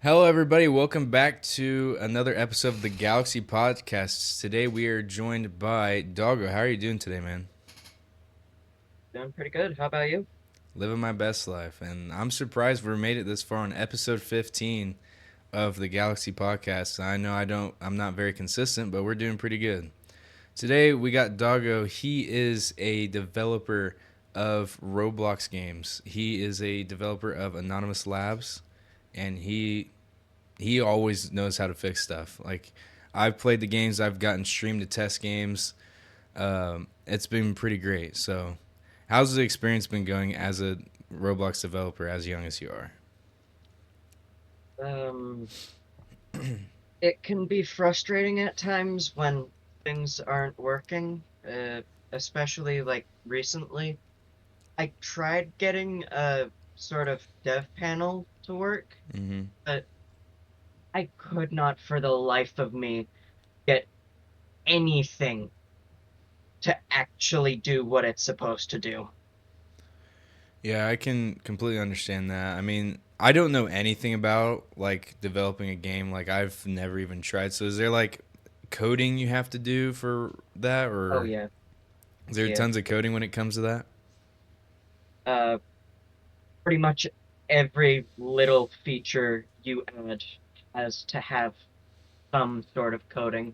Hello, everybody. Welcome back to another episode of the Galaxy Podcast. Today we are joined by Doggo. How are you doing today, man? Doing pretty good. How about you? Living my best life. And I'm surprised we made it this far on episode 15 of the Galaxy Podcast. I know I'm not very consistent, but we're doing pretty good. Today we got Doggo. He is a developer of Roblox games. He is a developer of Anomalous Labs, and he always knows how to fix stuff. Like, I've played the games, I've gotten streamed to test games. It's been pretty great. So, how's the experience been going as a Roblox developer, as young as you are? Um, it can be frustrating at times when things aren't working, especially like recently. I tried getting a sort of dev panel to work, Mm-hmm. but I could not for the life of me get anything to actually do what it's supposed to do. Yeah, I can completely understand that. I mean, I don't know anything about like developing a game. Like, I've never even tried. So, is there like coding you have to do for that, Oh or yeah, is there yeah. tons of coding when it comes to that? Uh, Pretty much every little feature you add has to have some sort of coding.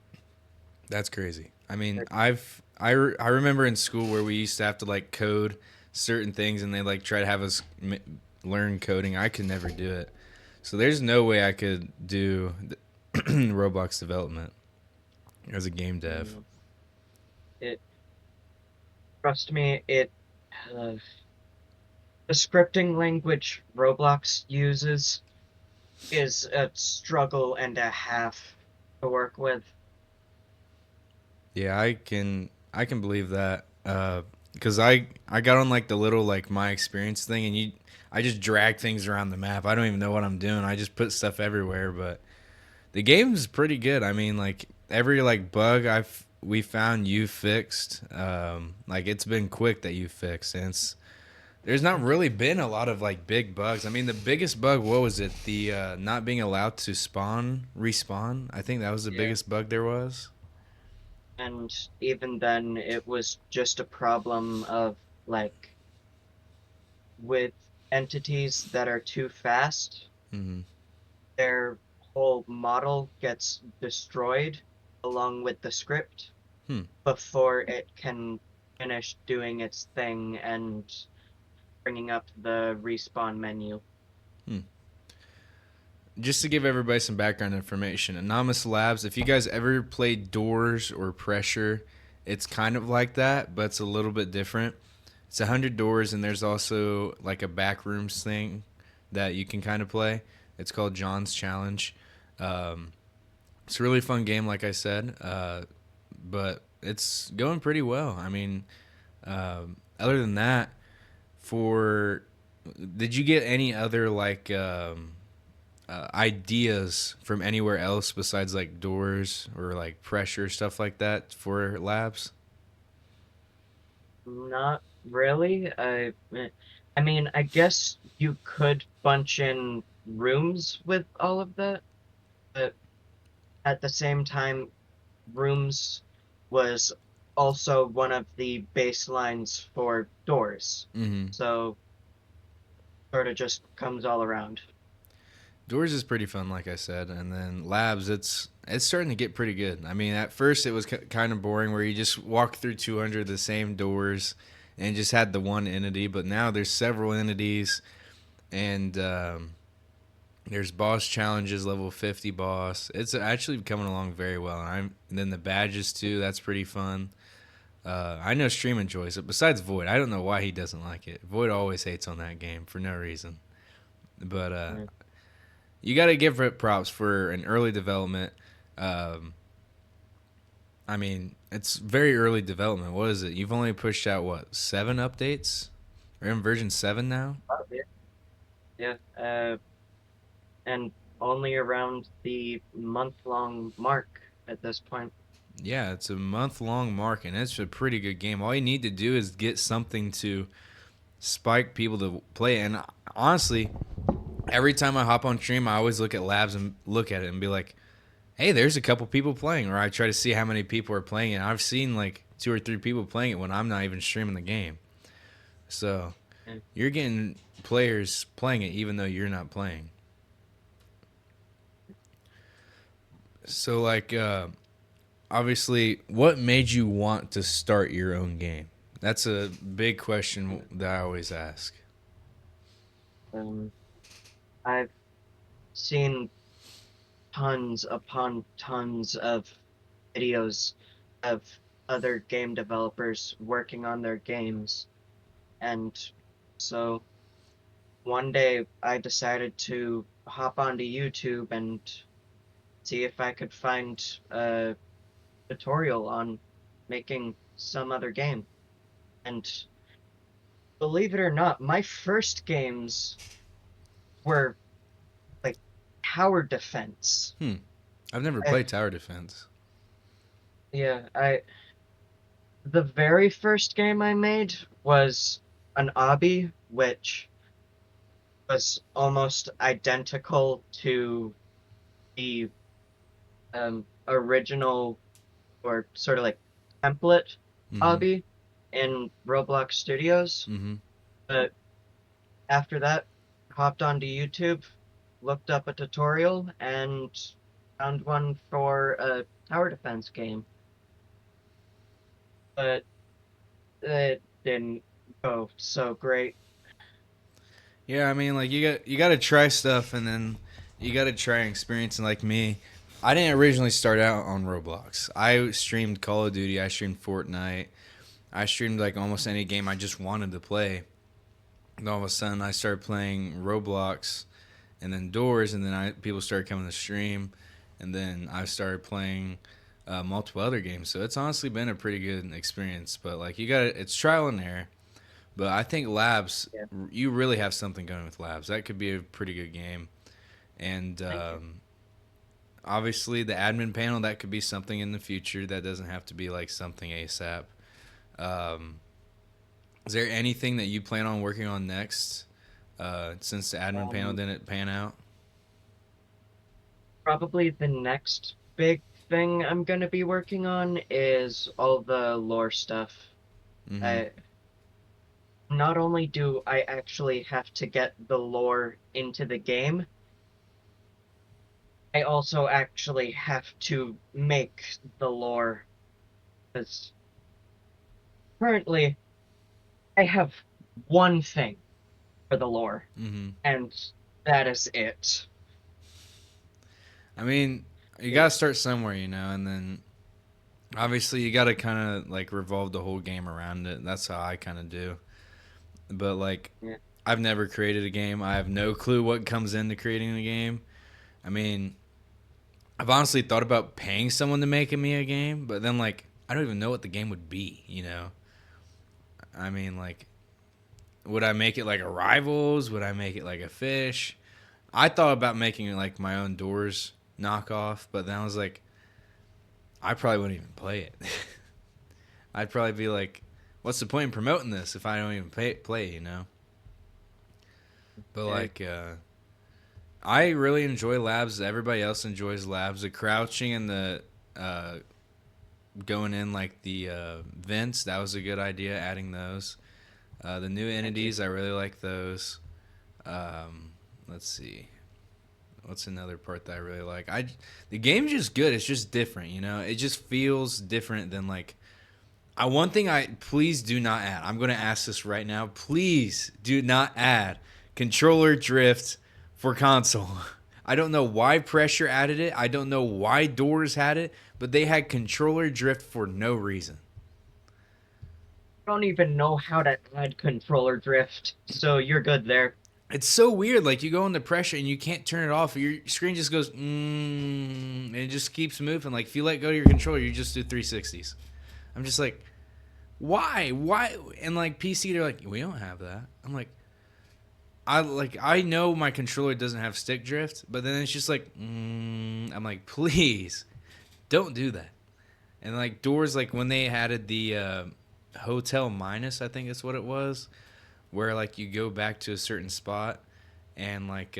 That's crazy. I mean, But, I remember in school where we used to have to like code certain things, and they like try to have us learn coding. I could never do it. So there's no way I could do Roblox development as a game dev. mm, it trust me, it uh, the scripting language Roblox uses is a struggle and a half to work with. Yeah, I can believe that. Because I got on like the little like my experience thing, and you I just drag things around the map. I don't even know what I'm doing. I just put stuff everywhere, but the game's pretty good. I mean, like every like bug we found you fixed. Like it's been quick that you fixed, and there's not really been a lot of like big bugs. I mean, the biggest bug, what was it? The not being allowed to respawn. I think that was the Yeah. biggest bug there was. And even then, it was just a problem of like with entities that are too fast. Hmm. Their whole model gets destroyed along with the script Hmm. before it can finish doing its thing and bringing up the respawn menu. Hmm. Just to give everybody some background information, Anomalous Labs, if you guys ever played Doors or Pressure, it's kind of like that, but it's a little bit different. It's 100 doors, and there's also like a backrooms thing that you can kind of play. It's called John's Challenge. Um, it's a really fun game, like I said, but it's going pretty well. I mean, other than that, for did you get any other like ideas from anywhere else besides like doors or like pressure stuff like that for labs? Not really. I mean, I guess you could bunch in rooms with all of that, but at the same time, rooms was also one of the baselines for doors. Mm-hmm. So sort of just comes all around. Doors is pretty fun, like I said, and then labs, it's starting to get pretty good. I mean, at first it was kind of boring, where you just walk through 200 of the same doors and just had the one entity, but now there's several entities, and there's boss challenges, level 50 boss. It's actually coming along very well. And then the badges too. That's pretty fun. I know Stream enjoys it. Besides Void, I don't know why he doesn't like it. Void always hates on that game for no reason. But Mm. you got to give it props for an early development. Um, I mean, it's very early development. What is it? You've only pushed out what 7 updates? We're in version 7 now. Oh, yeah. Yeah. And only around the month-long mark at this point. Yeah, it's a month long mark, and it's a pretty good game. All you need to do is get something to spike people to play. And honestly, Every time I hop on stream, I always look at labs and look at it and be like, hey, there's a couple people playing. Or I try to see how many people are playing it. I've seen like 2 or 3 people playing it when I'm not even streaming the game. So Yeah. you're getting players playing it even though you're not playing. So like obviously, what made you want to start your own game? That's a big question that I always ask. Um, I've seen tons upon tons of videos of other game developers working on their games. And so one day I decided to hop onto YouTube and see if I could find a tutorial on making some other game. And believe it or not, my first games were like tower defense. Hmm. I've never I, played tower defense. yeah, the very first game I made was an obby, which was almost identical to the original or sort of like template Mm-hmm. obby in Roblox Studios. Mm-hmm. But after that, hopped onto YouTube, looked up a tutorial, and found one for a tower defense game. But it didn't go so great. Yeah, I mean, like you got to try stuff, and then you got to try experiencing. Like me, I didn't originally start out on Roblox. I streamed Call of Duty. I streamed Fortnite. I streamed like almost any game I just wanted to play. And all of a sudden, I started playing Roblox, and then Doors, and then people started coming to stream, and then I started playing multiple other games. So it's honestly been a pretty good experience. But like you got it's trial and error. But I think Labs, Yeah, you really have something going with Labs. That could be a pretty good game. And thank you. obviously, the admin panel, that could be something in the future. That doesn't have to be like something ASAP. Um, is there anything that you plan on working on next since the admin panel Um, didn't pan out? Probably the next big thing I'm going to be working on is all the lore stuff. Mm-hmm. I, not only do I actually have to get the lore into the game, I also actually have to make the lore because currently I have one thing for the lore, Mm-hmm. and that is it. I mean, you got to start somewhere, and then obviously you got to kind of like revolve the whole game around it. That's how I kind of do. But like Yeah, I've never created a game. I have no clue what comes into creating a game. I mean, I've honestly thought about paying someone to make me a game, but then like I don't even know what the game would be. I mean, like would I make it like a Rivals? Would I make it like a Fish? I thought about making it like my own Doors knockoff, but then I was like I probably wouldn't even play it. I'd probably be like what's the point in promoting this if I don't even play? But okay. like I really enjoy Labs. Everybody else enjoys Labs. The crouching and the uh, going in like the vents, that was a good idea. Adding those. The new Thank you. entities, I really like those. Um, let's see. What's another part that I really like? The game's just good. It's just different. It just feels different than like. One thing I please do not add. I'm going to ask this right now. Please do not add controller drift for console. I don't know why Pressure added it. I don't know why Doors had it, but they had controller drift for no reason. I don't even know how to add controller drift, so you're good there. It's so weird. Like you go into Pressure and you can't turn it off. Your screen just goes, and it just keeps moving. Like if you let go of your controller, you just do 360s. I'm just like, why? Why? And like PC, they're like, we don't have that. I'm like, I know my controller doesn't have stick drift, but then it's just like I'm like, please don't do that. And like Doors, like when they added the hotel minus, I think that's what it was, where like you go back to a certain spot and like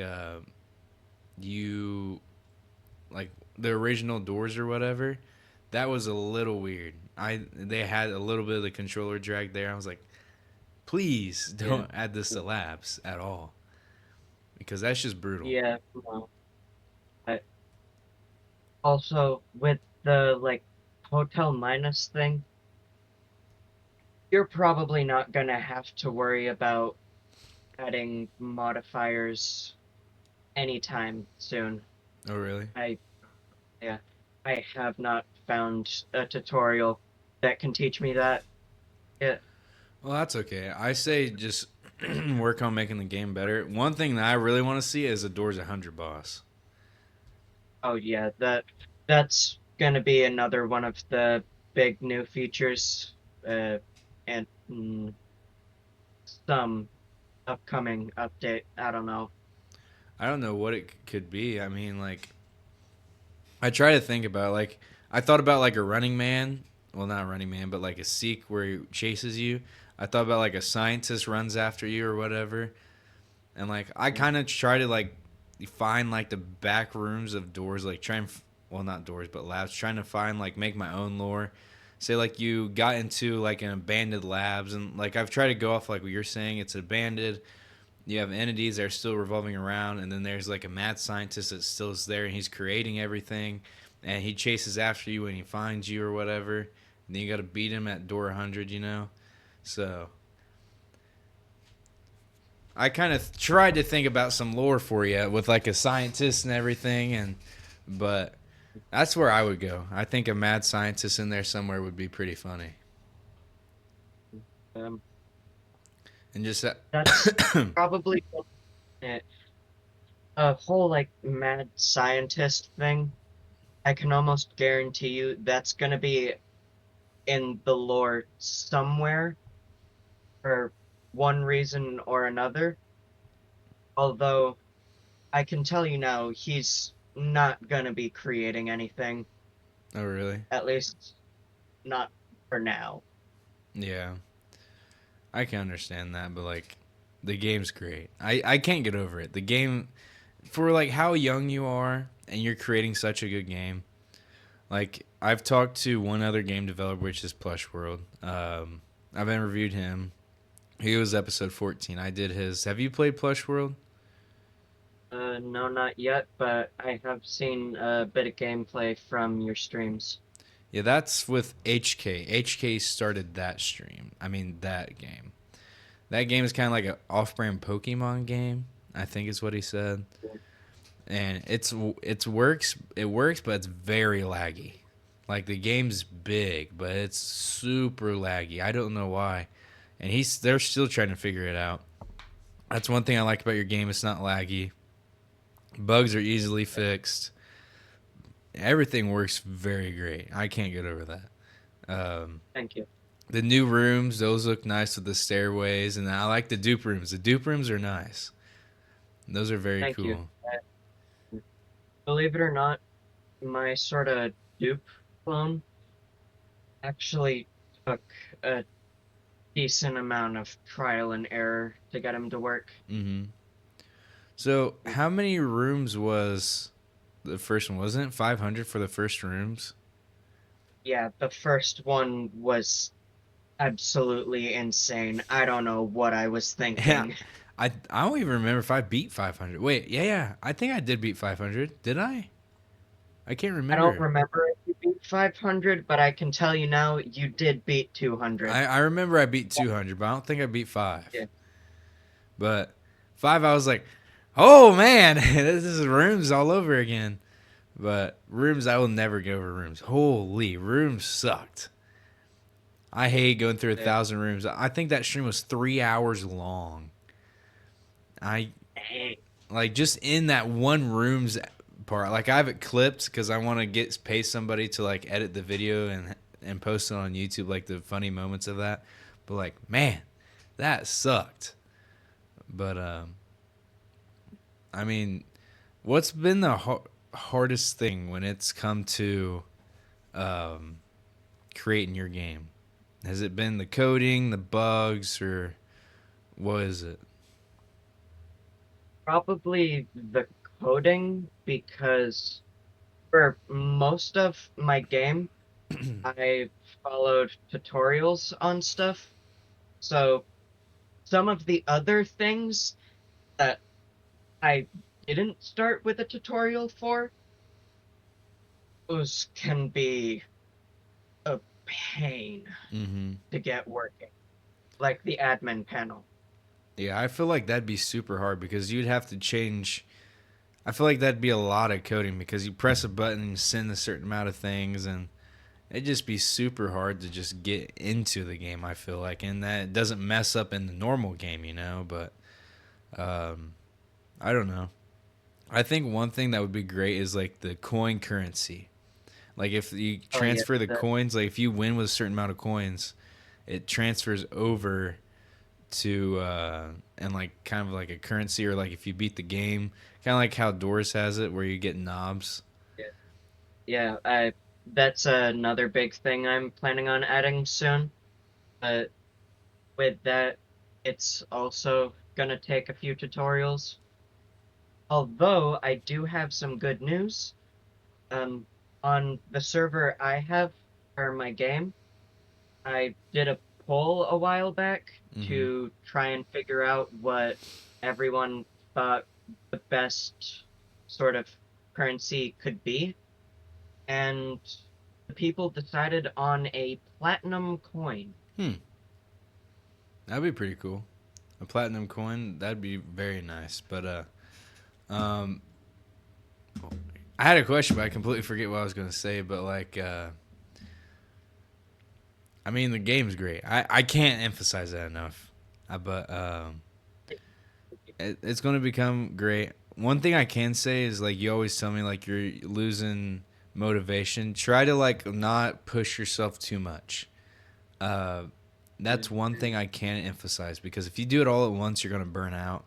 you like the original doors or whatever, that was a little weird. They had a little bit of the controller drag there. I was like, please Yeah. don't add this to labs at all because that's just brutal. Yeah. No. I, also, with the like Hotel Minus thing, you're probably not gonna have to worry about adding modifiers anytime soon. Oh really? I Yeah, I have not found a tutorial that can teach me that yet. Well, that's okay. I say just work on making the game better. One thing that I really want to see is a Doors 100 boss. Oh yeah, that's gonna be another one of the big new features, and some upcoming update. I don't know. I don't know what it could be. I mean, like, I try to think about like I thought about like a Running Man. Well, not a Running Man, but like a Seek where he chases you. I thought about like a scientist runs after you or whatever. And like I Mm. kind of try to like find like the back rooms of doors, like try and well not doors but labs, trying to find like make my own lore. Say like you got into like an abandoned labs and like I've tried to go off like what you're saying. It's abandoned. You have entities that are still revolving around, and then there's like a mad scientist that still is there, and he's creating everything, and he chases after you when he finds you or whatever. And then you got to beat him at door 100, you know. So I kind of tried to think about some lore for you with like a scientist and everything, and but that's where I would go. I think a mad scientist in there somewhere would be pretty funny, Um, and just that's probably it. A whole like mad scientist thing. I can almost guarantee you that's gonna be in the lore somewhere for one reason or another. Although I can tell you now, he's not gonna be creating anything, oh really? at least not for now. Yeah, I can understand that, but like the game's great. I can't get over it. The game for like how young you are and you're creating such a good game. Like I've talked to one other game developer, which is Plush World. I've interviewed him. He was episode 14. I did his. Have you played Plush World? No, not yet, but I have seen a bit of gameplay from your streams. Yeah, that's with HK. HK started that stream. I mean that game. That game is kind of like an off-brand Pokemon game. I think is what he said. And it's works. It works, but it's very laggy. Like the game's big, but it's super laggy. I don't know why. And they're still trying to figure it out. That's one thing I like about your game. It's not laggy. Bugs are easily fixed. Everything works very great. I can't get over that. Thank you. The new rooms, those look nice with the stairways, and I like the dupe rooms. The dupe rooms are nice. Those are very Thank you. cool. Believe it or not, my sort of dupe clone actually took a decent amount of trial and error to get him to work. hmm So, how many rooms was the first one? Wasn't it 500 for the first rooms? Yeah, the first one was absolutely insane. I don't know what I was Yeah, thinking. I don't even remember if I beat 500. Wait, yeah, I think I did beat 500. Did I? I can't I don't remember. remember if you beat 500, but I can tell you now you did beat 200. I remember I beat 200, but I don't think I beat five. Yeah, But five, I was like, oh man, this is rooms all over again. But rooms, I will never get over rooms. Holy, rooms sucked. I hate going through a yeah. thousand rooms. I think that stream was 3 hours long. I Dang. like just in that one rooms part. Like I have it clipped because I want to pay somebody to like edit the video and post it on YouTube, like the funny moments of that. But like, man, that sucked. But I mean, what's been the hardest thing when it's come to um, creating your game? Has it been the coding, the bugs, or what is it? Probably the coding because for most of my game, I followed tutorials on stuff. So some of the other things that I didn't start with a tutorial for, those can be a pain Mm-hmm. to get working, like the admin panel. Yeah, I feel like that'd be super hard because you'd have to change. I feel like that'd be a lot of coding because you press a button and send a certain amount of things, and it'd just be super hard to just get into the game. I feel like, and that doesn't mess up in the normal game, you know. But um, I don't know. I think one thing that would be great is like the coin currency. Like if you Oh yeah, transfer the that coins, like if you win with a certain amount of coins, it transfers over to and like kind of like a currency, or like if you beat the game, kind of like how Doors has it where you get knobs. yeah, yeah. I That's another big thing I'm planning on adding soon. But with that, it's also gonna take a few tutorials. Although I do have some good news. Um, on the server I have for my game, I did a poll a while back Mm-hmm. to try and figure out what everyone thought the best sort of currency could be, and the people decided on a platinum coin. Hmm, that'd be pretty cool. A platinum coin, that'd be very nice. But um, I had a question, but I completely forget what I was gonna say. But like, I mean, the game's great. I can't emphasize that enough. But it's going to become great. One thing I can say is like you always tell me like you're losing motivation. Try to like not push yourself too much. Uh, that's one thing I can emphasize because if you do it all at once, you're going to burn out.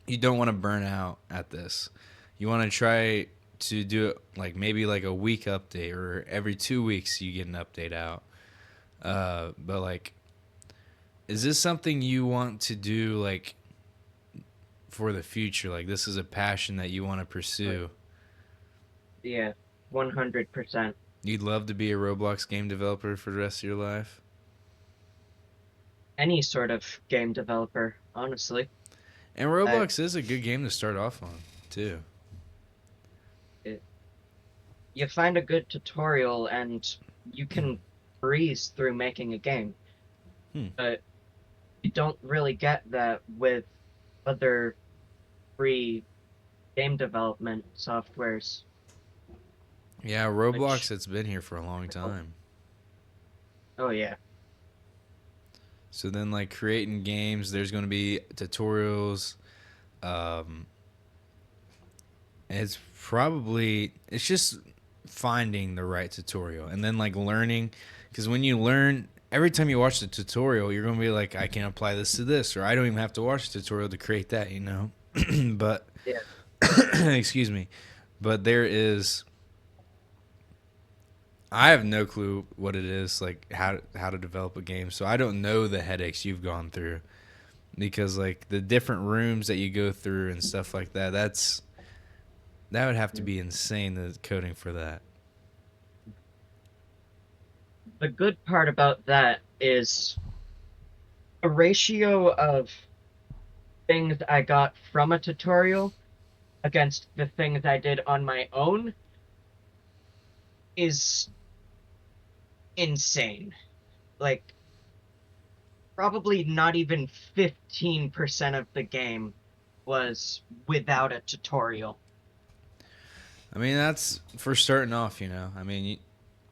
You don't want to burn out at this. You want to try to do it like maybe like a week update or every 2 weeks you get an update out. But like, is this something you want to do like for the future? Like this is a passion that you want to pursue. Yeah, 100%. You'd love to be a Roblox game developer for the rest of your life. Any sort of game developer, honestly. And I, Roblox is a good game to start off on, too. it, you find a good tutorial and you can breeze through making a game, Hmm. but you don't really get that with other free game development softwares, Yeah, Roblox which, has been here for a long oh, time. oh yeah, So then, like creating games, there's going to be tutorials. Um, it's just finding the right tutorial and then like learning, because when you learn, every time you watch the tutorial, you're going to be like, I can apply this to this, or I don't even have to watch the tutorial to create that, you know. But yeah, excuse me, but there is, I have no clue what it is, like how to develop a game. So I don't know the headaches you've gone through because like the different rooms that you go through and stuff like that. That would have to yeah. be insane, the coding for that. The good part about that is the ratio of things I got from a tutorial against the things I did on my own is insane. Like, probably not even 15% of the game was without a tutorial. I mean, that's for starting off, I mean,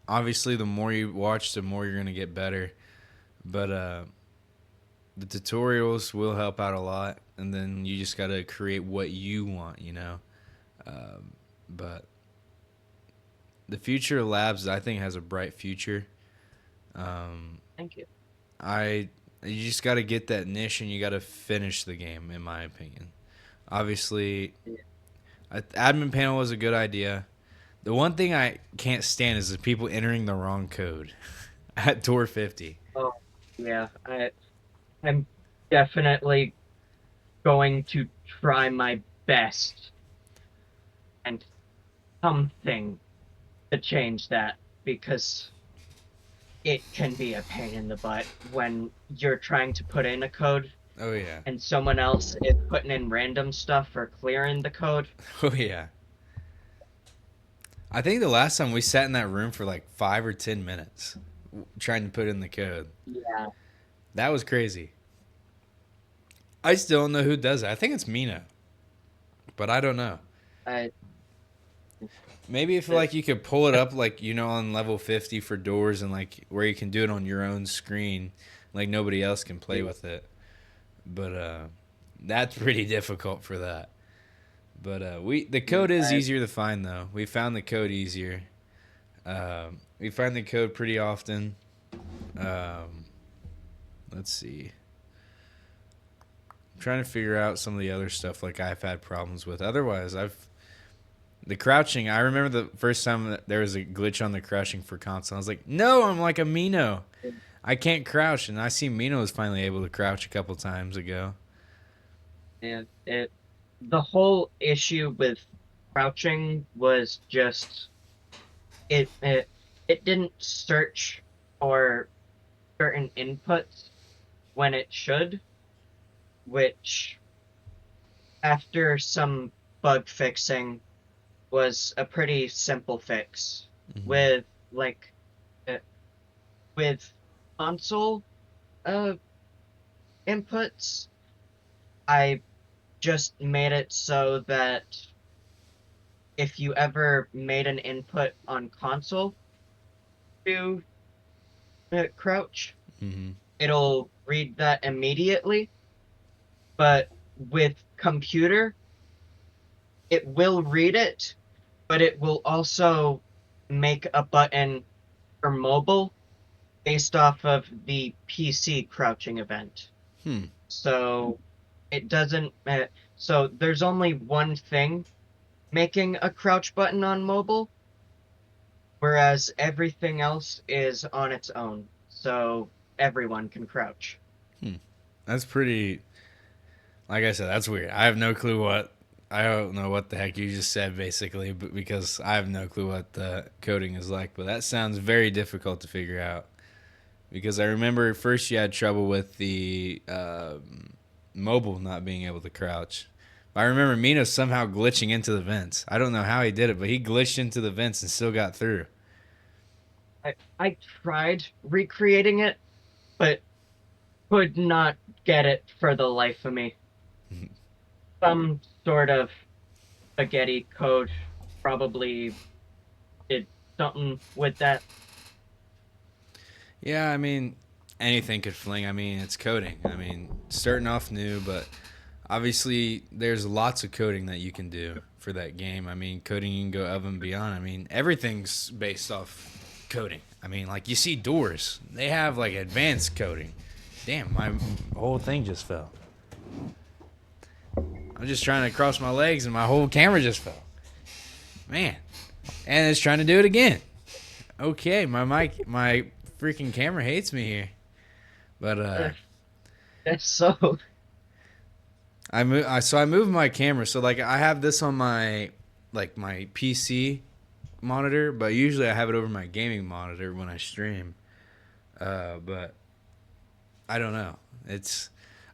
obviously the more you watch, the more you're going to get better. But the tutorials will help out a lot, and then you just got to create what you want. But the future of labs, I think, has a bright future. Um, Thank you. I You just got to get that niche, and you got to finish the game, in my opinion. Obviously, Yeah. admin panel was a good idea. The one thing I can't stand is the people entering the wrong code at door 50. Oh, yeah. I'm definitely going to try my best and something to change that because it can be a pain in the butt when you're trying to put in a code Oh yeah. and someone else is putting in random stuff or clearing the code. Oh yeah. I think the last time we sat in that room for like 5 or 10 minutes trying to put in the code. Yeah, That was crazy. I still don't know who does it. I think it's Mina, but I don't know. I, Maybe if like you could pull it up like on level 50 for doors and like where you can do it on your own screen, like nobody else can play with it. But that's pretty difficult for that. But the code is I, easier to find though. We found the code easier. We find the code pretty often. Um, let's see. I'm trying to figure out some of the other stuff like I've had problems with. Otherwise, the crouching. I remember the first time that there was a glitch on the crouching for console. I was like, no, I'm like a Mino. I can't crouch, and I see Mino was finally able to crouch a couple times ago. and the whole issue with crouching was just it it it didn't search for certain inputs when it should, which after some bug fixing was a pretty simple fix Mm-hmm. with like uh, with console uh inputs. I just made it so that if you ever made an input on console to crouch, Mm-hmm. it'll read that immediately. But with computer, it will read it, but it will also make a button for mobile based off of the PC crouching event. Hmm. So it doesn't. So there's only one thing making a crouch button on mobile, whereas everything else is on its own. So everyone can crouch. Hmm. That's pretty. Like I said, that's weird. I have no clue what. I don't know what the heck you just said, basically, but because I have no clue what the coding is like. But that sounds very difficult to figure out. Because I remember first you had trouble with the mobile not being able to crouch. But I remember Mino somehow glitching into the vents. I don't know how he did it, but he glitched into the vents and still got through. I tried recreating it, but could not get it for the life of me. Some sort of spaghetti code probably did something with that. Yeah, I mean, anything could fling. I mean, it's coding. I mean, starting off new, but obviously there's lots of coding that you can do for that game. I mean, coding you can go above and beyond. I mean, everything's based off coding. I mean, like you see doors, they have like advanced coding. Damn, my whole thing just fell. I'm just trying to cross my legs and my whole camera just fell. Man, and it's trying to do it again. Okay, my freaking camera hates me here. But Uh, so I moved my camera. So like I have this on my PC monitor, but usually I have it over my gaming monitor when I stream. But I don't know.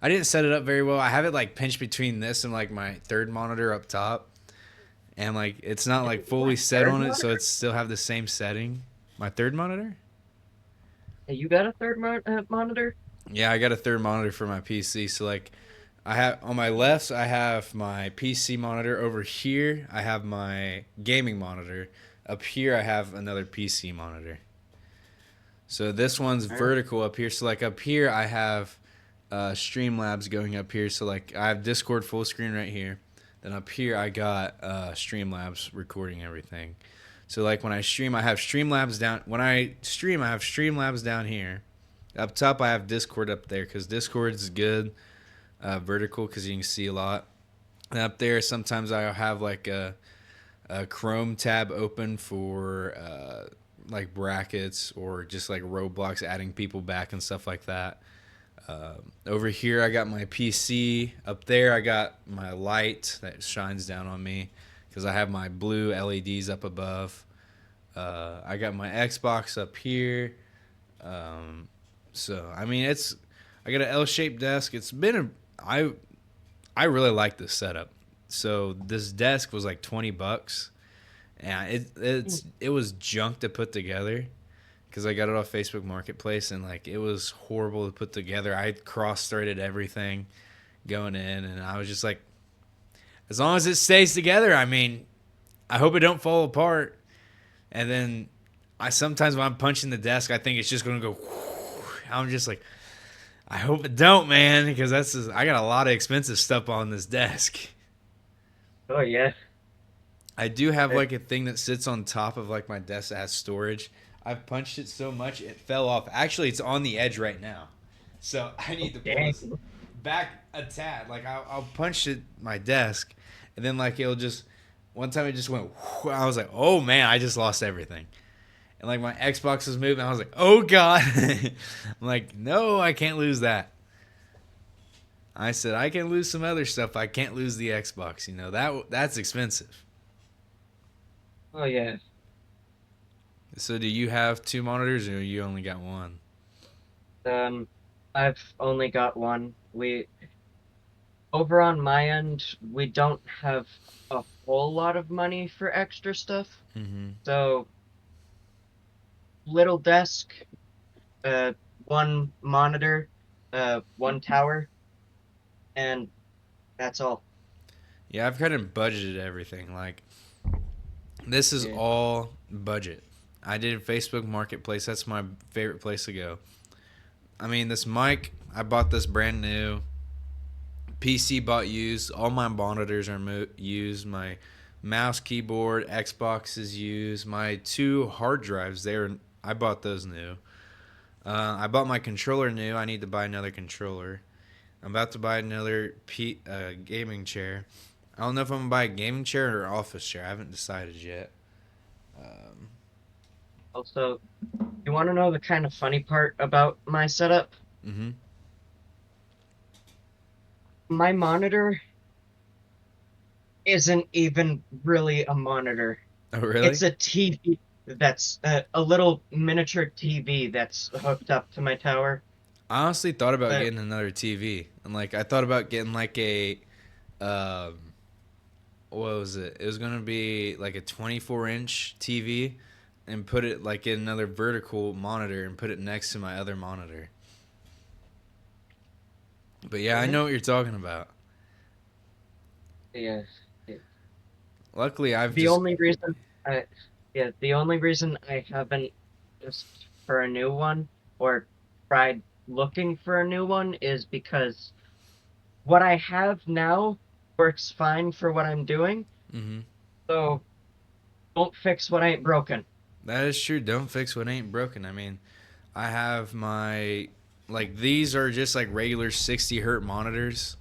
I didn't set it up very well. I have it like pinched between this and like my third monitor up top, and like it's not like my fully set third on it, so monitor? it still have the same setting. My third monitor? You got a third monitor? Yeah, I got a third monitor for my PC. So like I have on my left, I have my PC monitor. Over here, I have my gaming monitor. Up here, I have another PC monitor. So this one's All right. vertical up here. So like up here, I have Streamlabs going up here. So like I have Discord full screen right here. Then up here, I got Streamlabs recording everything. So like when I stream, I have Streamlabs down. When I stream, I have Streamlabs down here. Up top, I have Discord up there because Discord is good vertical because you can see a lot. And up there, sometimes I have like a Chrome tab open for like brackets or just like Roblox adding people back and stuff like that. Over here, I got my PC. Up there, I got my light that shines down on me because I have my blue LEDs up above. I got my Xbox up here. Um, so I mean, I got an L-shaped desk. It's been I really like this setup. So this desk was like $20, and it was junk to put together because I got it off Facebook Marketplace, and like it was horrible to put together. I cross-threaded everything going in, and I was just like, as long as it stays together, I mean, I hope it don't fall apart. And then I sometimes when I'm punching the desk, I think it's just gonna go. I'm just like, I hope it don't, man, because I got a lot of expensive stuff on this desk. Oh yeah. I do have Uh, like a thing that sits on top of like my desk that has storage. I've punched it so much it fell off. Actually, it's on the edge right now, so I need to pull Dang. this back a tad. Like I'll punch it my desk, and then like it'll just one time it just went. I was like, oh man, I just lost everything. And like my Xbox was moving. I was like, oh god. I'm like, no, I can't lose that. I said I can lose some other stuff. I can't lose the Xbox. You know that's expensive. Oh yeah. So do you have two monitors or you only got one? Um, I've only got one. We over on my end, we don't have a whole lot of money for extra stuff. Mm-hmm. So little desk, one monitor, one tower, and that's all. Yeah, I've kind of budgeted everything. Like this is Yeah. all budget. I did Facebook Marketplace. That's my favorite place to go. I mean, this mic, I bought this brand new. PC bought used. All my monitors are used. My mouse, keyboard, Xbox is used. My two hard drives, I bought those new. I bought my controller new. I need to buy another controller. I'm about to buy another gaming chair. I don't know if I'm gonna buy a gaming chair or office chair. I haven't decided yet. Um, Also, you want to know the kind of funny part about my setup? mm-hmm. My monitor isn't even really a monitor. Oh, really? It's a TV that's a little miniature TV that's hooked up to my tower. I honestly thought about But getting another TV, and like I thought about getting like um, what was it? It was gonna be like a 24-inch TV, and put it like in another vertical monitor and put it next to my other monitor. But yeah, I yeah, know what you're talking about. yeah. Luckily, I've The just only reason I, yeah, the only reason I haven't asked for a new one or tried looking for a new one is because what I have now works fine for what I'm doing. hmm So don't fix what ain't broken. that is true. Don't fix what ain't broken. I mean, I have my like these are just like regular 60 hertz monitors.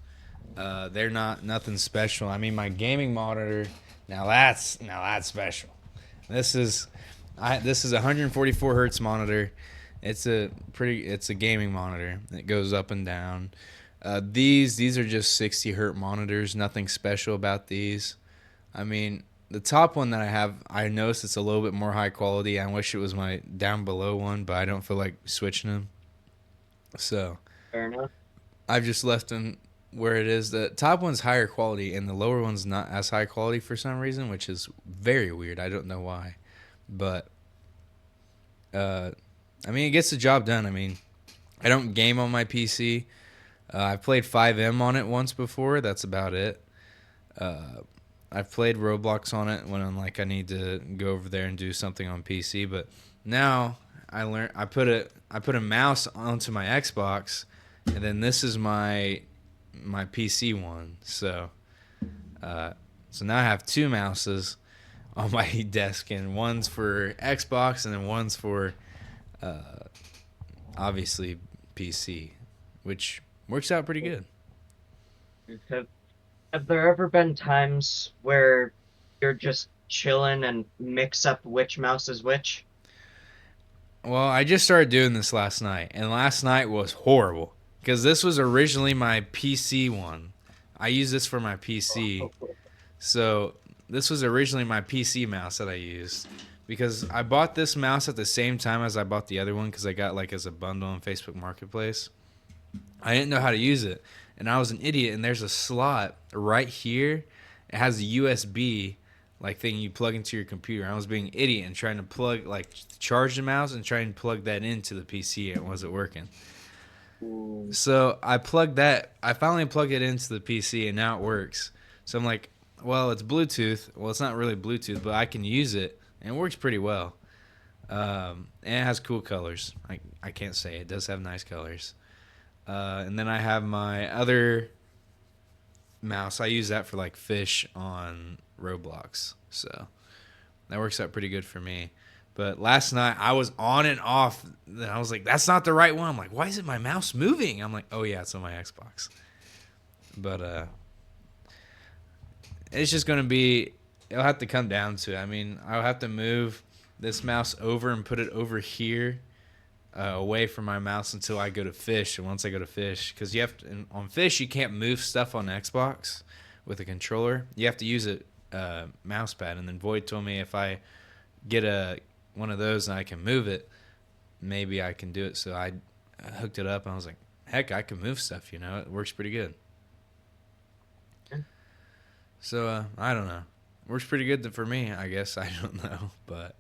They're not nothing special. I mean, my gaming monitor now that's special. This is this is a 144 hertz monitor. It's a gaming monitor. It goes up and down. These are just 60 hertz monitors. Nothing special about these. I mean, the top one that I have, I noticed it's a little bit more high quality. I wish it was my down below one, but I don't feel like switching them. So Fair enough. I've just left them where it is. The top one's higher quality, and the lower one's not as high quality for some reason, which is very weird. I don't know why, but uh, I mean, it gets the job done. I mean, I don't game on my PC. I've played 5M on it once before. That's about it. Uh, I've played Roblox on it when I'm like I need to go over there and do something on PC. But now I put a mouse onto my Xbox, and then this is my PC one. Uh, so now I have two mouses on my desk, and one's for Xbox, and then one's for uh, obviously PC, which works out pretty good. Have, have there ever been times where you're just chilling and mix up which mouse is which? Well, I just started doing this last night, and last night was horrible because this was originally my PC one. I use this for my PC. So this was originally my PC mouse that I used because I bought this mouse at the same time as I bought the other one because I got like as a bundle on Facebook Marketplace. I didn't know how to use it, and I was an idiot. And there's a slot right here. It has a USB like thing you plug into your computer. I was being an idiot and trying to plug like charge the mouse and trying to plug that into the PC. It wasn't working. Ooh. So I plugged that. I finally plugged it into the PC, and now it works. So I'm like, well, it's Bluetooth. Well, it's not really Bluetooth, but I can use it, and it works pretty well. And it has cool colors. I can't say it does have nice colors. And then I have my other mouse. I use that for like fish on Roblox. So that works out pretty good for me. But last night I was on and off. And I was like, that's not the right one. I'm like, why isn't my mouse moving? I'm like, oh yeah, it's on my Xbox. But it's just gonna be. It'll have to come down to it. I mean, I'll have to move this mouse over and put it over here, away from my mouse until I go to fish. And once I go to fish, because you have to, on fish you can't move stuff on Xbox with a controller. You have to use a mouse pad. And then Void told me if I get one of those and I can move it, maybe I can do it. So I hooked it up and I was like, heck, I can move stuff. It works pretty good. So I don't know. Works pretty good for me, I guess. I don't know, but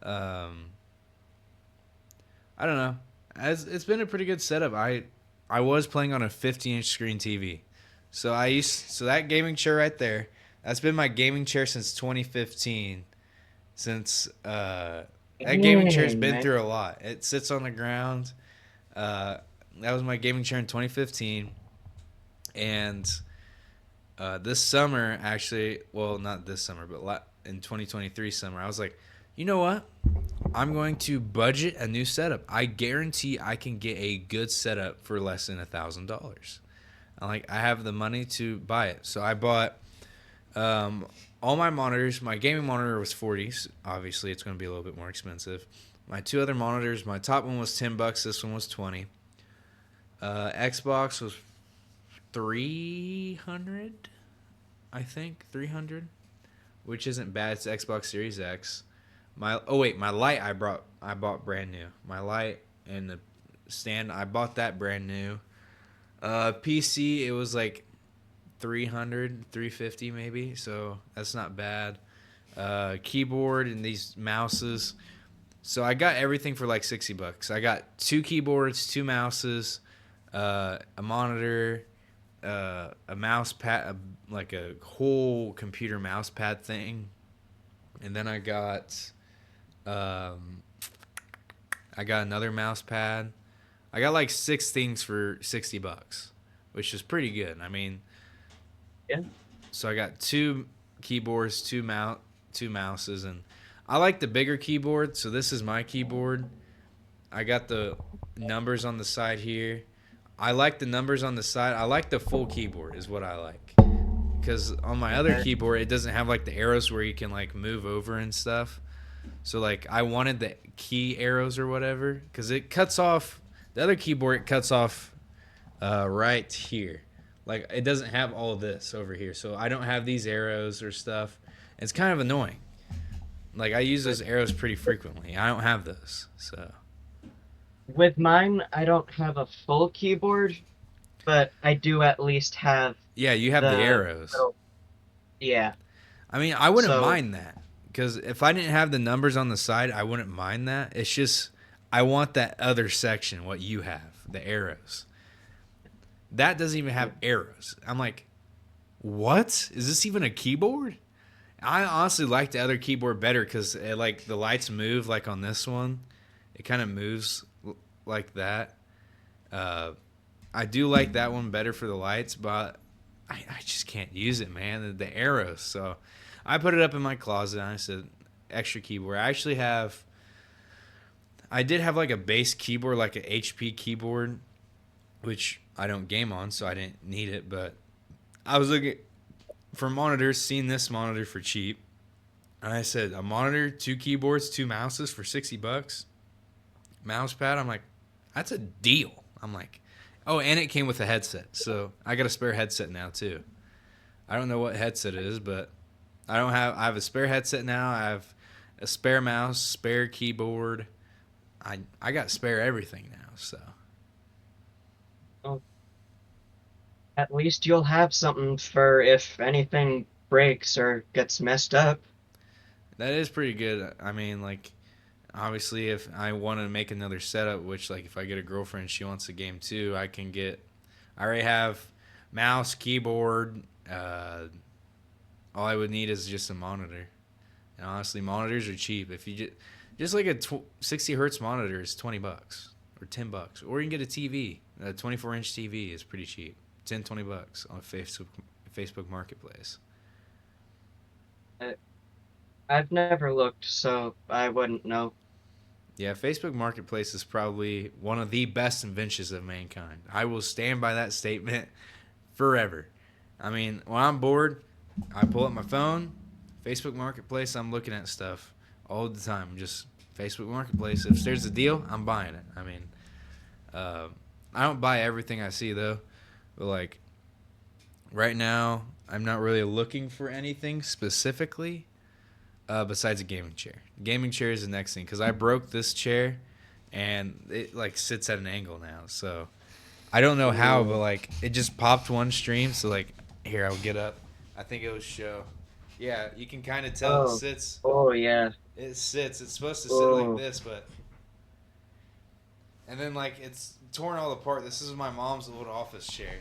I don't know. It's been a pretty good setup. I was playing on a 50-inch screen TV, so that gaming chair right there. That's been my gaming chair since 2015. Since that gaming chair's Dang, been man. through a lot. It sits on the ground. That was my gaming chair in 2015, and this summer, actually, well, not this summer, but in 2023 summer, I was like, you know what? I'm going to budget a new setup. I guarantee I can get a good setup for less than $1,000. I have the money to buy it, so I bought all my monitors. My gaming monitor was 40. Obviously, it's going to be a little bit more expensive. My two other monitors, my top one was $10. This one was 20. Xbox was 300, I think 300, which isn't bad. It's Xbox Series X. My light I bought brand new. My light and the stand I bought that brand new. PC it was like 300, 350 maybe, so that's not bad. Keyboard and these mouses. So I got everything for like $60. I got two keyboards, two mouses, a monitor, a mouse pad, like a whole computer mouse pad thing, and then I got another mouse pad. I got like six things for $60, which is pretty good. I mean, Yeah. so I got two keyboards, two mouses, and I like the bigger keyboard. So this is my keyboard. I got the numbers on the side here. I like the numbers on the side. I like the full keyboard is what I like. Because on my other Okay. keyboard, it doesn't have like the arrows where you can like move over and stuff. So like I wanted the key arrows or whatever. Because it cuts off, the other keyboard, it cuts off right here. Like it doesn't have all of this over here. So I don't have these arrows or stuff. It's kind of annoying. Like I use those arrows pretty frequently. I don't have those. So With mine, I don't have a full keyboard, but I do at least have yeah, you have the the arrows. little, yeah. I mean, I wouldn't So mind that because if I didn't have the numbers on the side, I wouldn't mind that. It's just I want that other section, what you have, the arrows. That doesn't even have arrows. I'm like, what? Is this even a keyboard? I honestly like the other keyboard better because like the lights move like on this one. It kind of moves like that. Uh, I do like that one better for the lights, but I just can't use it, man. The arrows. So I put it up in my closet and I said, extra keyboard. I did have like a base keyboard, like an HP keyboard, which I don't game on, so I didn't need it. But I was looking for monitors, seeing this monitor for cheap. And I said, a monitor, two keyboards, two mouses for $60. Mouse pad, I'm like, that's a deal. I'm like, Oh, and it came with a headset. So I got a spare headset now too. I don't know what headset it is, but I have a spare headset now. I have a spare mouse, spare keyboard. I got spare everything now. So Well, at least you'll have something for if anything breaks or gets messed up. that is pretty good. I mean, like obviously if I want to make another setup, which like if I get a girlfriend, she wants a game too, I can get. I already have mouse, keyboard. All I would need is just a monitor. And honestly, monitors are cheap. If you just like a 60 hertz monitor is $20 or $10, or you can get a TV. A 24-inch TV is pretty cheap. 10, $20 on Facebook Marketplace. I, I've never looked, so I wouldn't know. Yeah, Facebook Marketplace is probably one of the best inventions of mankind. I will stand by that statement forever. I mean, when I'm bored, I pull up my phone, Facebook Marketplace, I'm looking at stuff all the time. Just Facebook Marketplace. If there's a deal, I'm buying it. I mean, uh, I don't buy everything I see though, but like right now, I'm not really looking for anything specifically besides a gaming chair. Gaming chair is the next thing because I broke this chair and it like sits at an angle now. So I don't know how, but Ooh. like it just popped one stream. So like here I'll get up. I think it was show. Yeah, you can kind of tell it Oh, sits. oh yeah. It sits. It's supposed to sit like Oh, this, but and then like it's torn all apart. This is my mom's old office chair.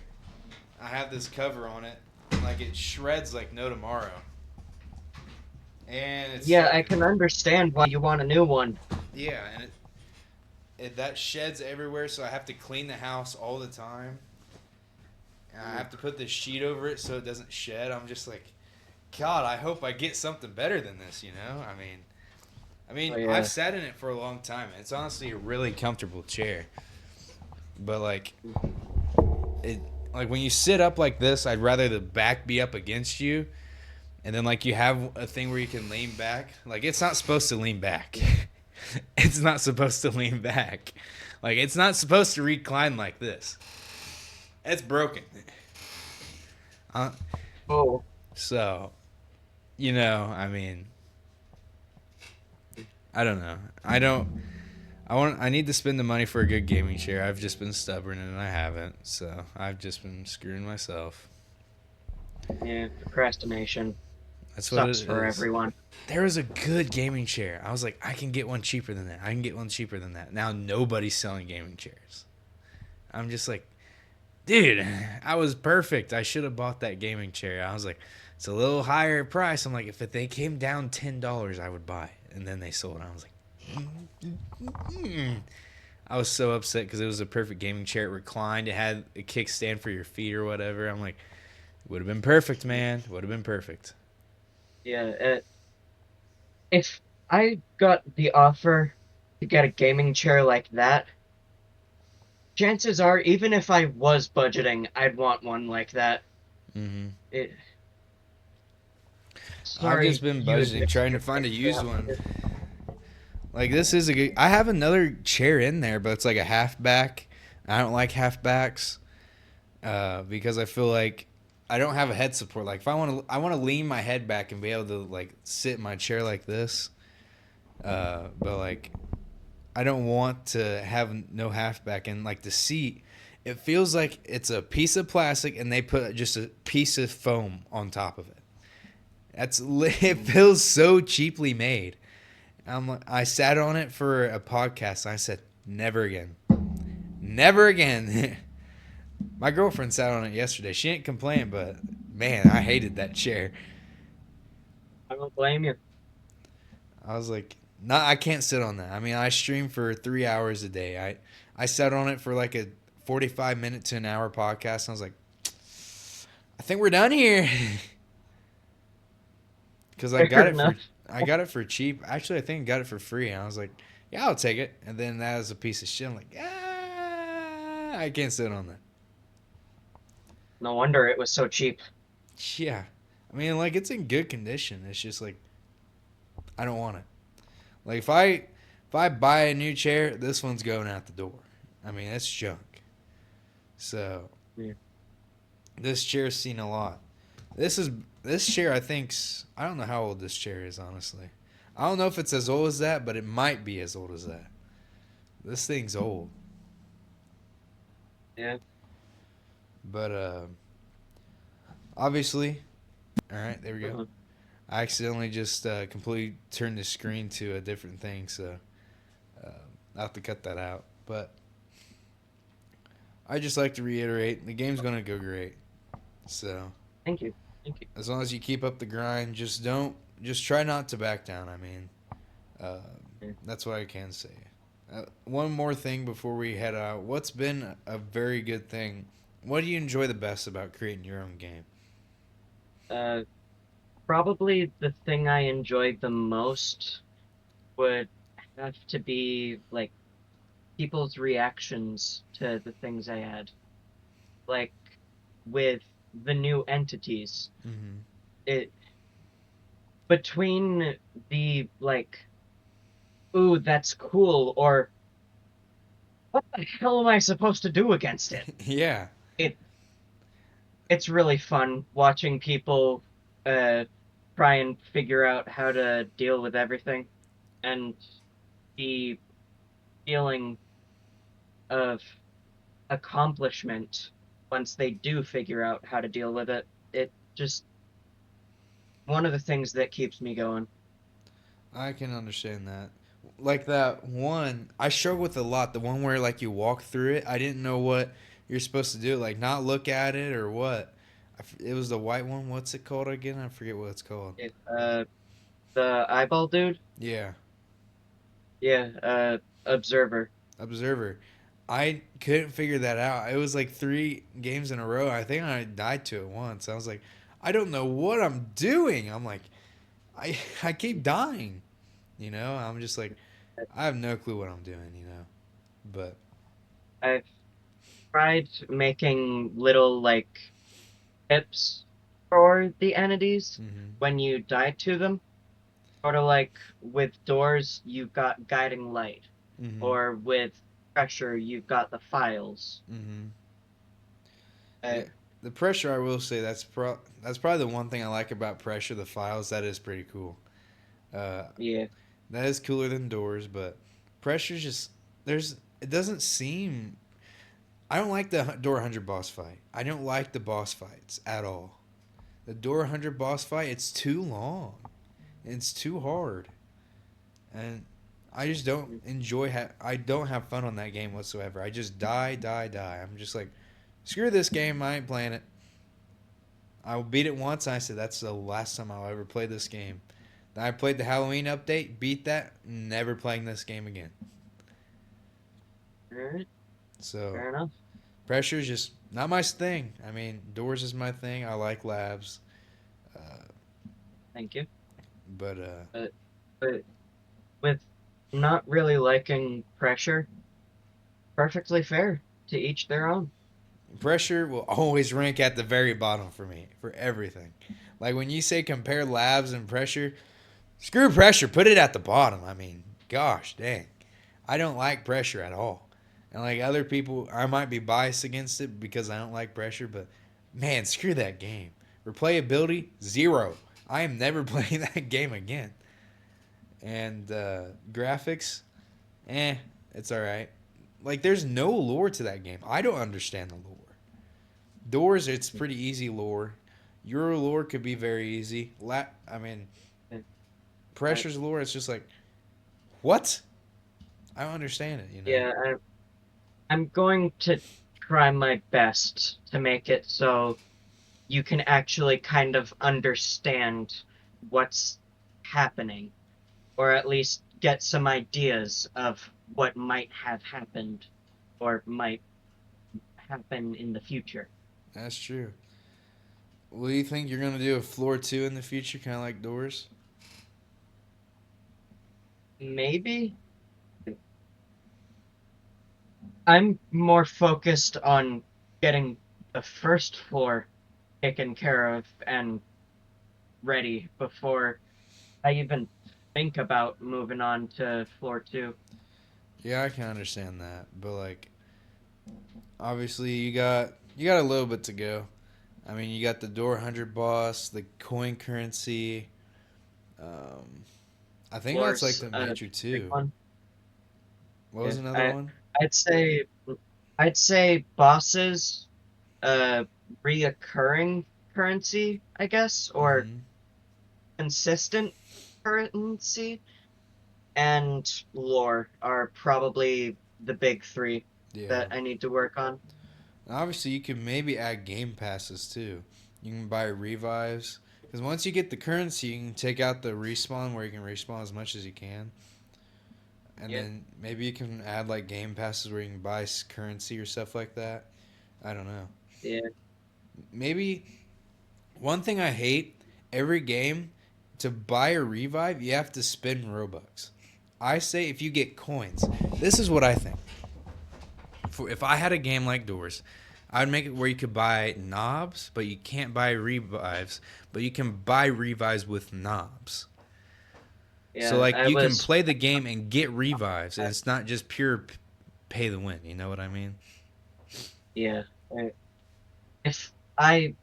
I have this cover on it, and like it shreds like no tomorrow. And it's yeah. I can understand why you want a new one. yeah, and that sheds everywhere, so I have to clean the house all the time. And I have to put this sheet over it so it doesn't shed. I'm just like, God, I hope I get something better than this. You know, I Oh mean, I've yeah. sat in it for a long time. It's honestly a really comfortable chair, but like it, like when you sit up like this, I'd rather the back be up against you, and then like you have a thing where you can lean back. Like it's not supposed to lean back. It's not supposed to lean back. Like it's not supposed to recline like this. It's broken. Uh, Oh, so, you know, I mean, I don't know. I don't. I need to spend the money for a good gaming chair. I've just been stubborn and I haven't. So I've just been screwing myself. yeah. Procrastination That's what it sucks for is. everyone. There was a good gaming chair. I was like, I can get one cheaper than that. I can get one cheaper than that. Now nobody's selling gaming chairs. I'm just like, dude, I was perfect. I should have bought that gaming chair. I was like, it's a little higher price. I'm like, if they came down $10, I would buy it. And then they sold it. I was like, I was so upset because it was a perfect gaming chair. It reclined. It had a kickstand for your feet or whatever. I'm like, would have been perfect, man. Would have been perfect. Yeah. If I got the offer to get a gaming chair like that, chances are, even if I was budgeting, I'd want one like that. Hmm. It, I've just sorry, been you'd budgeting, miss trying to your find a big used one. family. Like this is a good. I have another chair in there, but it's like a half back. I don't like half backs because I feel like I don't have a head support. Like if I want to lean my head back and be able to like sit in my chair like this. But like I don't want to have no half back, and like the seat. It feels like it's a piece of plastic and they put just a piece of foam on top of it. It Mm. feels so cheaply made. I sat on it for a podcast. And I said, never again. Never again. My girlfriend sat on it yesterday. She didn't complain, but man, I hated that chair. I don't blame you. I was like, no, I can't sit on that. I mean, I stream for 3 hours a day. I sat on it for like a 45 minute to an hour podcast. And I was like, I think we're done here. Because Fair enough. I got it for cheap. Actually, I think I got it for free. And I was like, yeah, I'll take it. And then that was a piece of shit. I'm like, I can't sit on that. No wonder it was so cheap. Yeah, I mean, like it's in good condition. It's just like I don't want it. Like if I buy a new chair, this one's going out the door. I mean, it's junk. So Yeah. this chair's seen a lot. This is this chair. I don't know how old this chair is. Honestly, I don't know if it's as old as that, but it might be as old as that. This thing's old. Yeah. But obviously, all right, there we go. Uh-huh. I accidentally just completely turned the screen to a different thing, so uh, I'll have to cut that out. But I just like to reiterate, the game's gonna go great. So Thank you. Thank you. as long as you keep up the grind, just try not to back down. Uh, Yeah. that's what I can say. One more thing before we head out. What's been a very good thing? What do you enjoy the best about creating your own game? Uh, Probably the thing I enjoyed the most would have to be like people's reactions to the things I add. Like with the new entities, Mm-hmm. it between the like, ooh, that's cool, or what the hell am I supposed to do against it? Yeah, It it's really fun watching people uh try and figure out how to deal with everything, and the feeling of accomplishment once they do figure out how to deal with it. It just one of the things that keeps me going. I can understand that. Like that one, I struggle with a lot. The one where like you walk through it, I didn't know what you're supposed to do. Like not look at it or what. It was the white one. What's it called again? I forget what it's called. It, the eyeball dude, Yeah, yeah, observer. Observer. I couldn't figure that out. It was like 3 games in a row. I think I died to it once. I was like, I don't know what I'm doing. I'm like, I keep dying. I'm just like, I have no clue what I'm doing. But I've tried making little like tips for the entities mm-hmm, when you die to them. Sort of like with doors, you've got guiding light, mm-hmm, or with pressure, you've got the files. mm-hmm. Uh, Yeah, the pressure. I will say that's probably the one thing I like about pressure. The files that is pretty cool. Uh, yeah, that is cooler than doors, but pressure's just there's. It doesn't seem. I don't like the door 100 boss fight. I don't like the boss fights at all. The door 100 boss fight. It's too long. It's too hard, and I just don't enjoy. I don't have fun on that game whatsoever. I just die, die, die. I'm just like, screw this game. I ain't playing it. I beat it once. And I said that's the last time I'll ever play this game. Then I played the Halloween update, beat that, never playing this game again. all right, So fair enough. pressure is just not my thing. I mean, doors is my thing. I like labs, uh, Thank you. but But but with not really liking pressure, perfectly fair, to each their own. pressure will always rank at the very bottom for me for everything. Like when you say compare labs and pressure, screw pressure, put it at the bottom. I mean, gosh dang, I don't like pressure at all. And like other people, I might be biased against it because I don't like pressure, but man, screw that game. Replayability, zero. I am never playing that game again. And graphics, it's all right. Like there's no lore to that game. I don't understand the lore. Doors, it's pretty easy lore. Your lore could be very easy. I mean, Uh, pressure's lore, it's just like, what? I don't understand it. yeah, I'm going to try my best to make it so you can actually kind of understand what's happening, or at least get some ideas of what might have happened or might happen in the future. That's true. Well, do you think you're gonna do a floor 2 in the future, kind of like doors? Maybe I'm more focused on getting the first floor taken care of and ready before I even think about moving on to floor two. Yeah, I can understand that, but like, Obviously, you got a little bit to go. I mean, you got the door 100 boss, the coin currency. Um, I think that's like Floor's the a major big two. one. What was Yeah, another one? I'd say I'd say bosses, uh, reoccurring currency, I guess, or Mm-hmm. consistent currency, and lore are probably the big three Yeah. that I need to work on. And obviously, you can maybe add game passes too. You can buy revives. Because once you get the currency, you can take out the respawn where you can respawn as much as you can. And Yeah, then maybe you can add like game passes where you can buy currency or stuff like that. I don't know. yeah, Maybe one thing I hate every game to buy a revive, you have to spend Robux. I say if you get coins, this is what I think. If I had a game like Doors, I would make it where you could buy knobs, but you can't buy revives, but you can buy revives with knobs. So yeah. like I you can was, play the game and get revives, and it's not just pure pay the win. You know what I mean? yeah. If I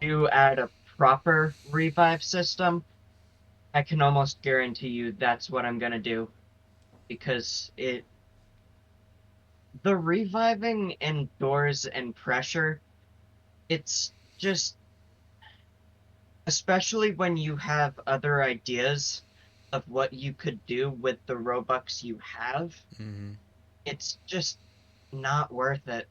do add a proper revive system, I can almost guarantee you that's what I'm gonna do because the reviving indoors and pressure, it's just, especially when you have other ideas of what you could do with the Robux you have, Hmm. it's just not worth it.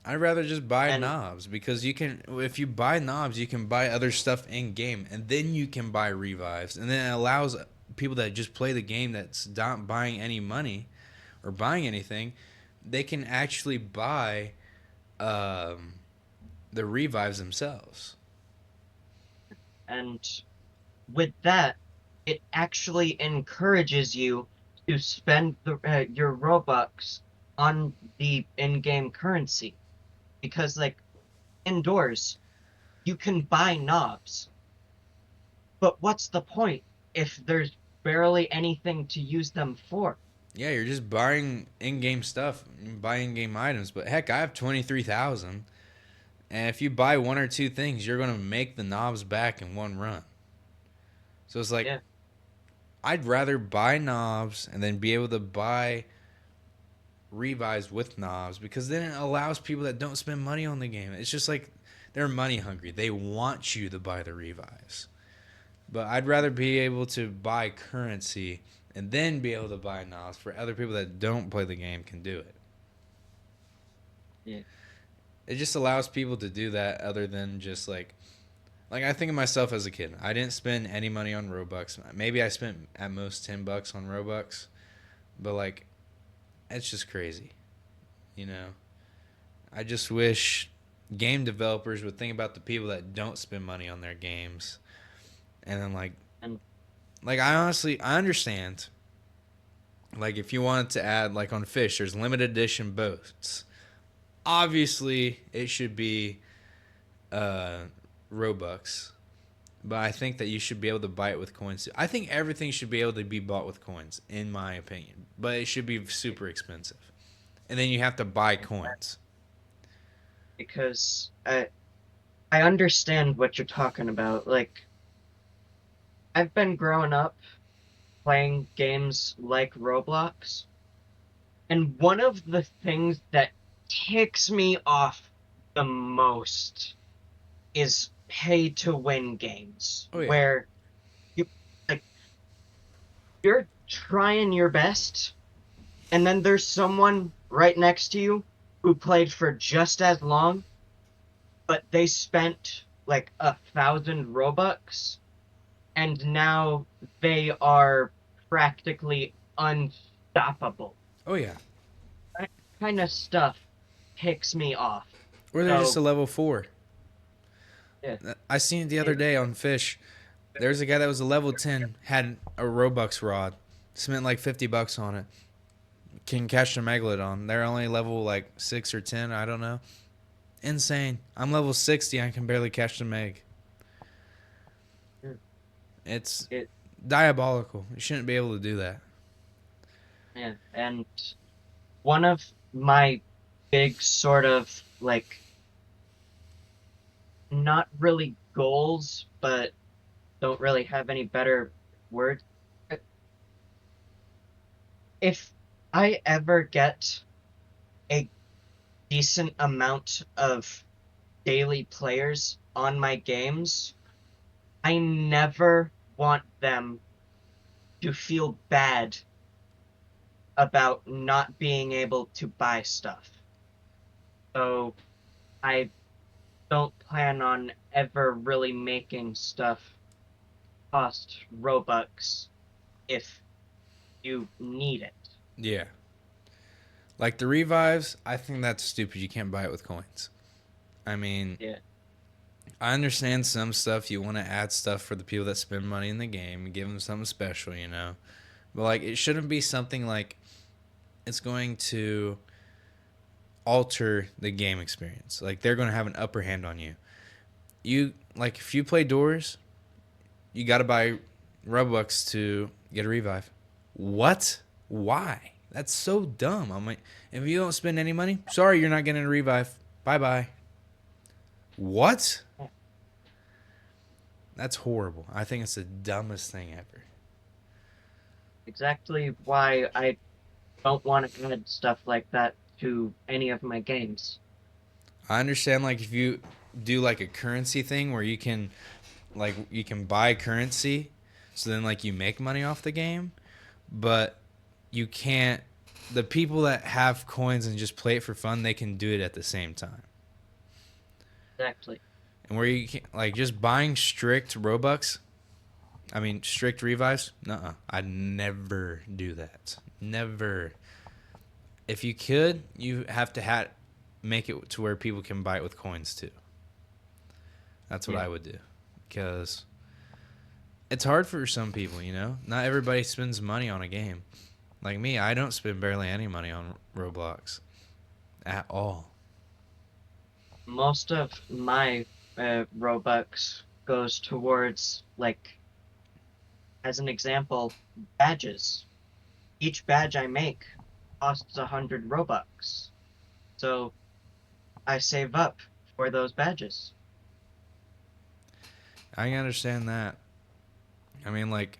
I'd rather just buy And knobs because you can. If you buy knobs, you can buy other stuff in game, and then you can buy revives, and then it allows people that just play the game that's not buying any money or buying anything, they can actually buy um, the revives themselves. and with that, it actually encourages you to spend your Robux on the in-game currency because like indoors you can buy knobs, but what's the point if there's barely anything to use them for? Yeah, you're just buying in-game stuff, buying in-game items. But heck, I have 23,000, and if you buy one or two things, you're gonna make the knobs back in one run. So it's like Yeah, I'd rather buy knobs and then be able to buy revives with knobs because then it allows people that don't spend money on the game. It's just like they're money hungry. They want you to buy the revives. But I'd rather be able to buy currency and then be able to buy knobs for other people that don't play the game can do it. yeah, It just allows people to do that other than just like I think of myself as a kid. I didn't spend any money on Robux. Maybe I spent at most $10 on Robux, but like it's just crazy, you know. I just wish game developers would think about the people that don't spend money on their games. And then and like I honestly I understand. Like if you wanted to add like on Fish, there's limited edition boats. Obviously, it should be uh Robux, but I think that you should be able to buy it with coins. I think everything should be able to be bought with coins, in my opinion. But it should be super expensive, and then you have to buy coins. because I understand what you're talking about. Like I've been growing up playing games like Roblox, and one of the things that ticks me off the most is pay to win games Oh yeah, where you like you're trying your best and then there's someone right next to you who played for just as long but they spent like 1,000 Robux and now they are practically unstoppable. oh yeah. That kind of stuff ticks me off. Or they're just a So level 4. yeah, I seen it the other it, day on Fish. There's a guy that was a level 10, had a Robux rod, spent like $50 on it. Can catch the Megalodon. They're only level like 6 or 10, I don't know. Insane. I'm level 60, I can barely catch the Meg. It's it diabolical. You shouldn't be able to do that. yeah, and one of my big sort of like not really goals, but don't really have any better word. If I ever get a decent amount of daily players on my games, I never want them to feel bad about not being able to buy stuff. So I don't plan on ever really making stuff cost Robux if you need it. Yeah. Like the revives, I think that's stupid. You can't buy it with coins. I mean, Yeah, I understand some stuff. You want to add stuff for the people that spend money in the game, give them something special, you know. But like, it shouldn't be something like it's going to alter the game experience. Like they're going to have an upper hand on you. You like if you play doors, you got to buy Robux to get a revive. What? Why? That's so dumb. I'm like, if you don't spend any money, sorry, you're not getting a revive. Bye bye. What? That's horrible. I think it's the dumbest thing ever. exactly why I don't want to add stuff like that to any of my games. I understand like if you do like a currency thing where you can buy currency, so then like you make money off the game, but you can't. The people that have coins and just play it for fun, they can do it at the same time. Exactly. And where you can like just buying strict Robux, I mean strict revives. Nuh-uh. I'd never do that. Never. If you could, you have to make it to where people can buy it with coins too. That's what Yeah. I would do, because it's hard for some people. You know, not everybody spends money on a game. Like me, I don't spend barely any money on Roblox at all. Most of my Robux goes towards, like, as an example, badges. Each badge I make costs 100 Robux. So I save up for those badges. I can understand that. I mean, like,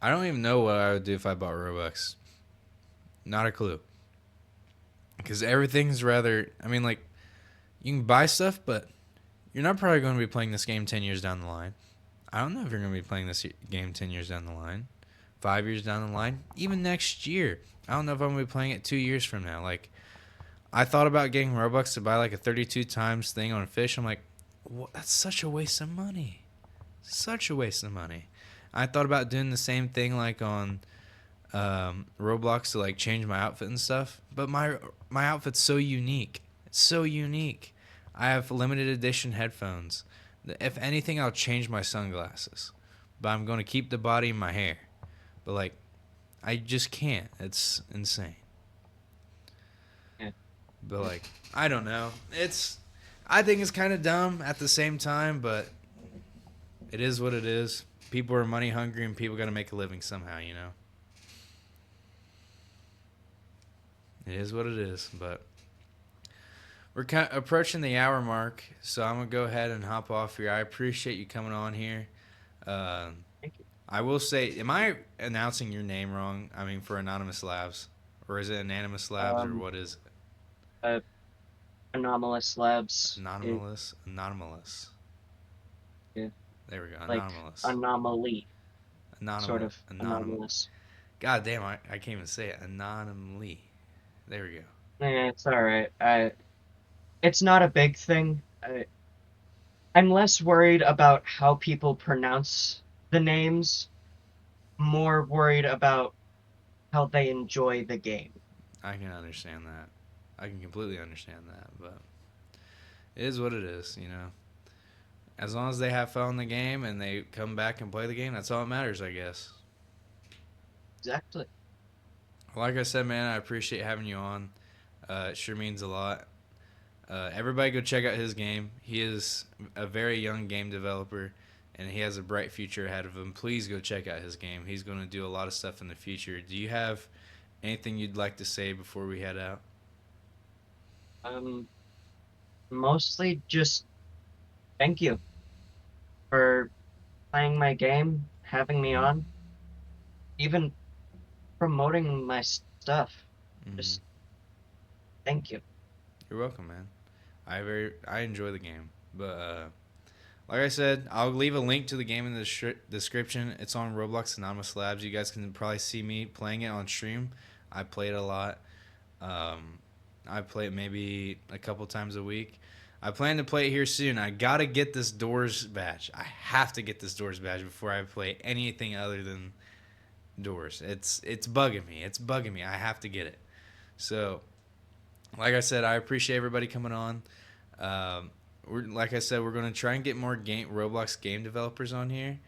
I don't even know what I would do if I bought Robux. Not a clue. Because everything's rather. I mean, like, you can buy stuff, but you're not probably going to be playing this game 10 years down the line. I don't know if you're going to be playing this game 10 years down the line, 5 years down the line, even next year. I don't know if I'm going to be playing it 2 years from now. Like, I thought about getting Robux to buy like a 32 times thing on Fish. I'm like, what? That's such a waste of money. Such a waste of money. I thought about doing the same thing like on Roblox to like change my outfit and stuff. But my outfit's so unique. It's so unique. I have limited edition headphones. If anything, I'll change my sunglasses. But I'm going to keep the body and my hair. But like, I just can't. It's insane. Yeah, But like, I don't know. I think it's kind of dumb at the same time, but it is what it is. People are money hungry and people got to make a living somehow, you know? It is what it is, but we're kind of approaching the hour mark, so I'm going to go ahead and hop off here. I appreciate you coming on here. Uh, thank you. I will say, am I announcing your name wrong? I mean, for Anonymous Labs? Or is it Anonymous Labs, or Um, what is it? uh, Anomalous Labs is, Anomalous? Anomalous. yeah, There we go. like Anomalous. anomaly, sort Anonymous. of anomalous. God damn, I can't even say it. Anonymously. There we go. It's all right. It's not a big thing. I'm less worried about how people pronounce the names, more worried about how they enjoy the game. I can understand that. I can completely understand that, but it is what it is, you know. As long as they have fun in the game and they come back and play the game, that's all that matters, I guess. Exactly. Like I said, man, I appreciate having you on. It sure means a lot. Everybody go check out his game. He is a very young game developer, and he has a bright future ahead of him. Please go check out his game. He's going to do a lot of stuff in the future. Do you have anything you'd like to say before we head out? Um, Mostly just thank you for playing my game, having me Mm-hmm. on, even promoting my stuff. Mm-hmm. Just thank you. You're welcome, man. I enjoy the game, but like I said, I'll leave a link to the game in the description. It's on Roblox Anomalous Labs. You guys can probably see me playing it on stream. I play it a lot. Um, I play it maybe a couple times a week. I plan to play it here soon. I gotta get this Doors badge. I have to get this Doors badge before I play anything other than Doors. It's bugging me. It's bugging me. I have to get it. So, like I said, I appreciate everybody coming on. Like I said, we're gonna try and get more Roblox game developers on here.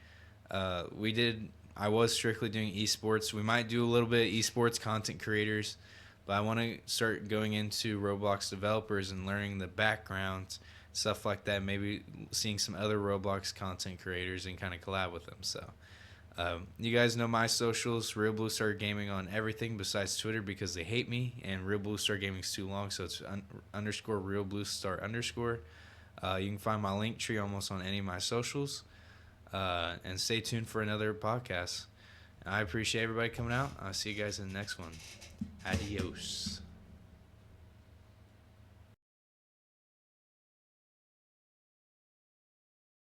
We did. I was strictly doing esports. We might do a little bit of esports content creators, but I want to start going into Roblox developers and learning the background stuff like that. Maybe seeing some other Roblox content creators and kind of collab with them. So. You guys know my socials, Real Blue Star Gaming on everything besides Twitter because they hate me, and Real Blue Star Gaming is too long, so it's underscore Real Blue Star underscore. You can find my link tree almost on any of my socials. And stay tuned for another podcast. I appreciate everybody coming out. I'll see you guys in the next one. Adios.